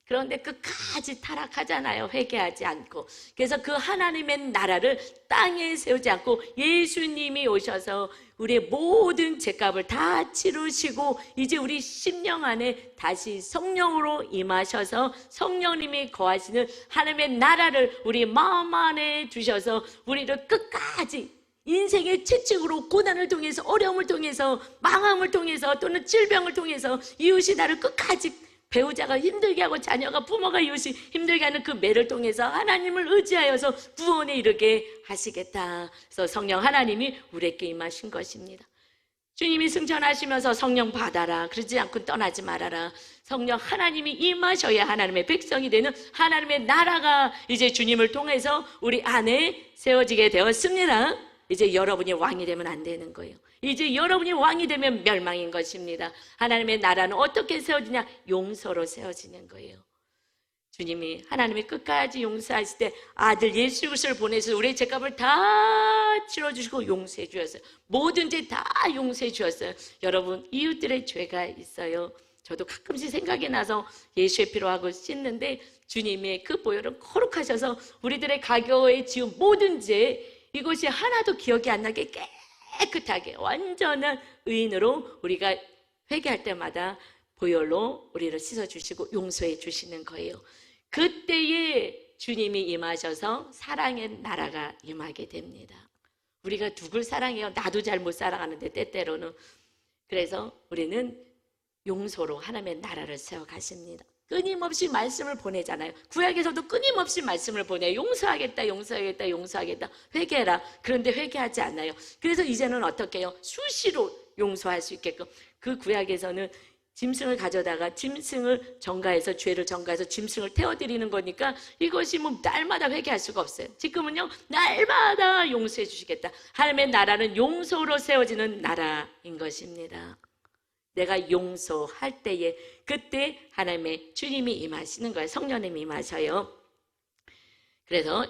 [SPEAKER 1] 그런데 끝까지 타락하잖아요. 회개하지 않고. 그래서 그 하나님의 나라를 땅에 세우지 않고 예수님이 오셔서 우리의 모든 죄값을 다 치르시고 이제 우리 심령 안에 다시 성령으로 임하셔서 성령님이 거하시는 하나님의 나라를 우리 마음 안에 주셔서 우리를 끝까지 인생의 채찍으로 고난을 통해서, 어려움을 통해서, 망함을 통해서, 또는 질병을 통해서 이웃이 나를 끝까지, 배우자가 힘들게 하고 자녀가, 부모가 이웃이 힘들게 하는 그 매를 통해서 하나님을 의지하여서 구원에 이르게 하시겠다. 그래서 성령 하나님이 우리에게 임하신 것입니다. 주님이 승천하시면서 성령 받아라, 그러지 않고 떠나지 말아라. 성령 하나님이 임하셔야 하나님의 백성이 되는 하나님의 나라가 이제 주님을 통해서 우리 안에 세워지게 되었습니다. 이제 여러분이 왕이 되면 안 되는 거예요. 이제 여러분이 왕이 되면 멸망인 것입니다. 하나님의 나라는 어떻게 세워지냐? 용서로 세워지는 거예요. 주님이, 하나님이 끝까지 용서하실 때 아들 예수 그리스도를 보내서 우리의 죄값을 다 치러주시고 용서해 주셨어요. 모든 죄 다 용서해 주셨어요. 여러분, 이웃들의 죄가 있어요. 저도 가끔씩 생각이 나서 예수의 피로 하고 씻는데 주님의 그 보혈은 거룩하셔서 우리들의 가교에 지은 모든 죄, 이것이 하나도 기억이 안 나게 깨끗하게 완전한 의인으로 우리가 회개할 때마다 보혈로 우리를 씻어주시고 용서해 주시는 거예요. 그때에 주님이 임하셔서 사랑의 나라가 임하게 됩니다. 우리가 누굴 사랑해요? 나도 잘 못 사랑하는데 때때로는. 그래서 우리는 용서로 하나님의 나라를 세워가십니다. 끊임없이 말씀을 보내잖아요. 구약에서도 끊임없이 말씀을 보내요. 용서하겠다, 용서하겠다, 용서하겠다, 회개해라. 그런데 회개하지 않아요. 그래서 이제는 어떻게 해요? 수시로 용서할 수 있게끔. 그 구약에서는 짐승을 가져다가 짐승을 전가해서, 죄를 전가해서 짐승을 태워드리는 거니까 이것이 뭐 날마다 회개할 수가 없어요. 지금은요, 날마다 용서해 주시겠다. 하나님의 나라는 용서로 세워지는 나라인 것입니다. 내가 용서할 때에 그때 하나님의 주님이 임하시는 거예요. 성령님이 임하셔요. 그래서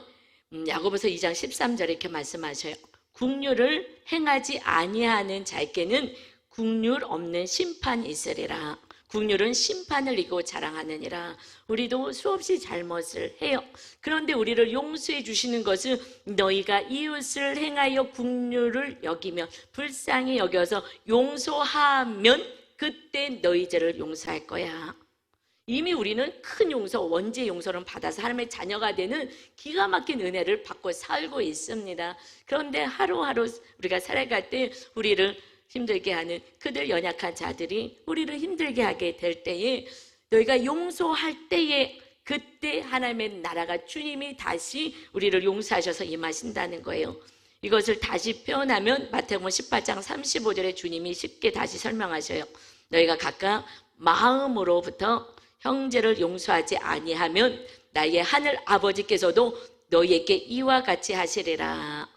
[SPEAKER 1] 야고보서 2장 13절에 이렇게 말씀하셔요. 국률을 행하지 아니하는 자에게는 국률 없는 심판이 있으리라. 국률은 심판을 이고 자랑하느니라. 우리도 수없이 잘못을 해요. 그런데 우리를 용서해 주시는 것은 너희가 이웃을 행하여 국률을 여기면, 불쌍히 여겨서 용서하면 그때 너희 죄를 용서할 거야. 이미 우리는 큰 용서, 원죄 용서를 받아서 하나님의 자녀가 되는 기가 막힌 은혜를 받고 살고 있습니다. 그런데 하루하루 우리가 살아갈 때 우리를 힘들게 하는 그들 연약한 자들이 우리를 힘들게 하게 될 때에, 너희가 용서할 때에 그때 하나님의 나라가, 주님이 다시 우리를 용서하셔서 임하신다는 거예요. 이것을 다시 표현하면 마태복음 18장 35절에 주님이 쉽게 다시 설명하셔요. 너희가 각각 마음으로부터 형제를 용서하지 아니하면 나의 하늘 아버지께서도 너희에게 이와 같이 하시리라.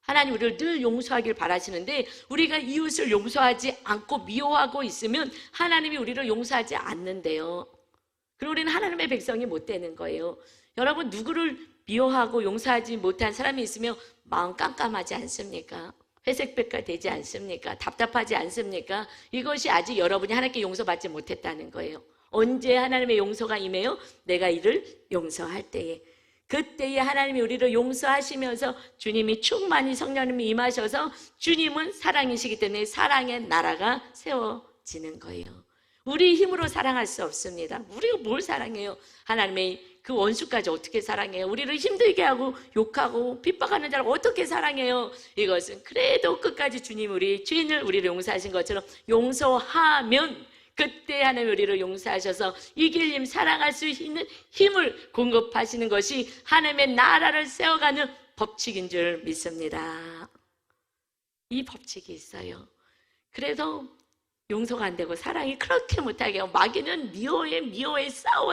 [SPEAKER 1] 하나님 우리를 늘 용서하길 바라시는데, 우리가 이웃을 용서하지 않고 미워하고 있으면 하나님이 우리를 용서하지 않는데요. 그리고 우리는 하나님의 백성이 못 되는 거예요. 여러분, 누구를 미워하고 용서하지 못한 사람이 있으면 마음 깜깜하지 않습니까? 회색빛깔 되지 않습니까? 답답하지 않습니까? 이것이 아직 여러분이 하나님께 용서받지 못했다는 거예요. 언제 하나님의 용서가 임해요? 내가 이를 용서할 때에. 그때에 하나님이 우리를 용서하시면서 주님이 충만히 성령님이 임하셔서, 주님은 사랑이시기 때문에 사랑의 나라가 세워지는 거예요. 우리 힘으로 사랑할 수 없습니다. 우리가 뭘 사랑해요? 하나님의 그 원수까지 어떻게 사랑해요? 우리를 힘들게 하고 욕하고 핍박하는 자를 어떻게 사랑해요? 이것은 그래도 끝까지 주님, 우리 주인을 우리를 용서하신 것처럼 용서하면 그때 하나님 우리를 용서하셔서 이길 힘, 사랑할 수 있는 힘을 공급하시는 것이 하나님의 나라를 세워가는 법칙인 줄 믿습니다. 이 법칙이 있어요. 그래서 용서가 안 되고 사랑이 그렇게 못하게 해요. 마귀는 미워해 싸워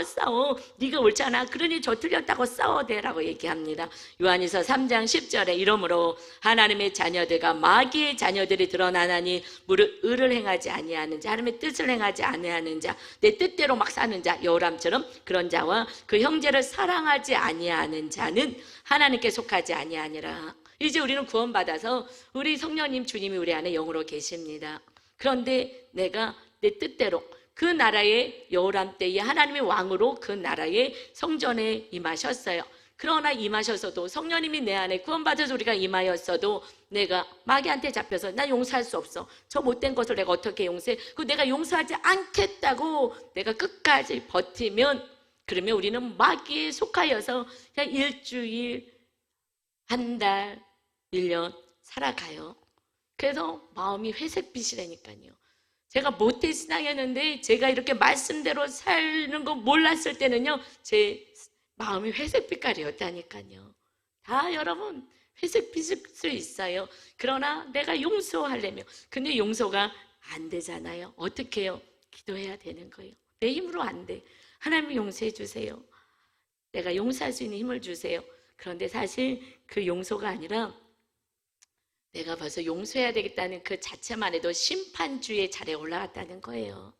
[SPEAKER 1] 네가 옳잖아, 그러니 저 틀렸다고 싸워대라고 얘기합니다. 요한일서 3장 10절에 이러므로 하나님의 자녀들과 마귀의 자녀들이 드러나나니 무릇 의를 행하지 아니하는 자, 하나님의 뜻을 행하지 아니하는 자, 내 뜻대로 막 사는 자, 여호람처럼 그런 자와 그 형제를 사랑하지 아니하는 자는 하나님께 속하지 아니하니라. 이제 우리는 구원받아서 우리 성령님 주님이 우리 안에 영으로 계십니다. 그런데 내가 내 뜻대로 그 나라의 여호람 때에 하나님의 왕으로 그 나라의 성전에 임하셨어요. 그러나 임하셔서도, 성령님이 내 안에 구원받아서 우리가 임하였어도 내가 마귀한테 잡혀서 나 용서할 수 없어, 저 못된 것을 내가 어떻게 용서해, 그 내가 용서하지 않겠다고 내가 끝까지 버티면, 그러면 우리는 마귀에 속하여서 그냥 일주일, 한 달, 1년 살아가요. 그래서 마음이 회색빛이라니까요. 제가 모태 신앙이었는데 제가 이렇게 말씀대로 사는 거 몰랐을 때는요, 제 마음이 회색빛깔이었다니까요. 다 여러분 회색빛일 수 있어요. 그러나 내가 용서하려면, 근데 용서가 안 되잖아요. 어떻게 해요? 기도해야 되는 거예요. 내 힘으로 안 돼. 하나님이 용서해 주세요. 내가 용서할 수 있는 힘을 주세요. 그런데 사실 그 용서가 아니라 내가 벌써 용서해야 되겠다는 그 자체만 해도 심판주의 자리에 올라갔다는 거예요.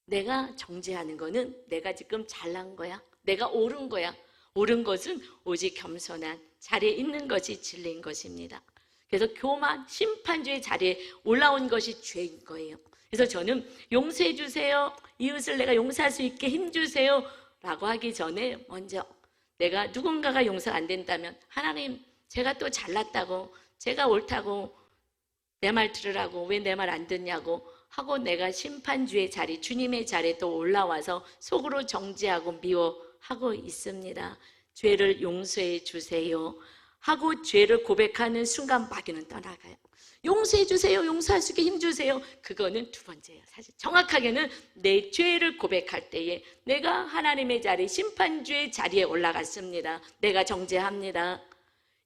[SPEAKER 1] 내가 정죄하는 거는 내가 지금 잘난 거야, 내가 옳은 거야. 옳은 것은 오직 겸손한 자리에 있는 것이 진리인 것입니다. 그래서 교만, 심판주의 자리에 올라온 것이 죄인 거예요. 그래서 저는 용서해 주세요, 이웃을 내가 용서할 수 있게 힘 주세요 라고 하기 전에 먼저 내가 누군가가 용서 안 된다면, 하나님 제가 또 잘났다고, 제가 옳다고 내 말 들으라고 왜 내 말 안 듣냐고 하고 내가 심판주의 자리, 주님의 자리에 또 올라와서 속으로 정죄하고 미워하고 있습니다. 죄를 용서해 주세요 하고 죄를 고백하는 순간 마귀는 떠나가요. 용서해 주세요, 용서할 수 있게 힘 주세요, 그거는 두 번째예요. 사실 정확하게는 내 죄를 고백할 때에 내가 하나님의 자리, 심판주의 자리에 올라갔습니다. 내가 정죄합니다.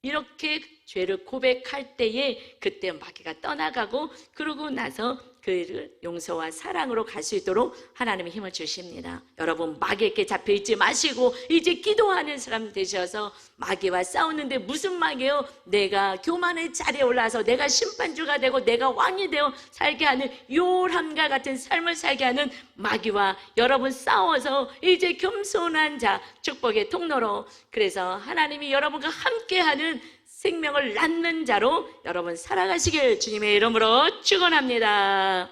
[SPEAKER 1] 이렇게 죄를 고백할 때에 그때 마귀가 떠나가고, 그러고 나서 그를 용서와 사랑으로 갈 수 있도록 하나님의 힘을 주십니다. 여러분, 마귀에게 잡혀있지 마시고 이제 기도하는 사람 되셔서, 마귀와 싸우는데 무슨 마귀예요? 내가 교만의 자리에 올라서 내가 심판주가 되고 내가 왕이 되어 살게 하는, 요람과 같은 삶을 살게 하는 마귀와 여러분 싸워서 이제 겸손한 자, 축복의 통로로, 그래서 하나님이 여러분과 함께하는 생명을 낳는 자로 여러분 살아가시길 주님의 이름으로 축원합니다.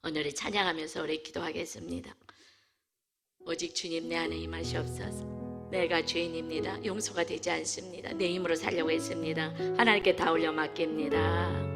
[SPEAKER 1] 오늘을 찬양하면서 우리 기도하겠습니다. 오직 주님 내 안에 임하시옵소서. 내가 죄인입니다. 용서가 되지 않습니다. 내 힘으로 살려고 했습니다. 하나님께 다 올려 맡깁니다.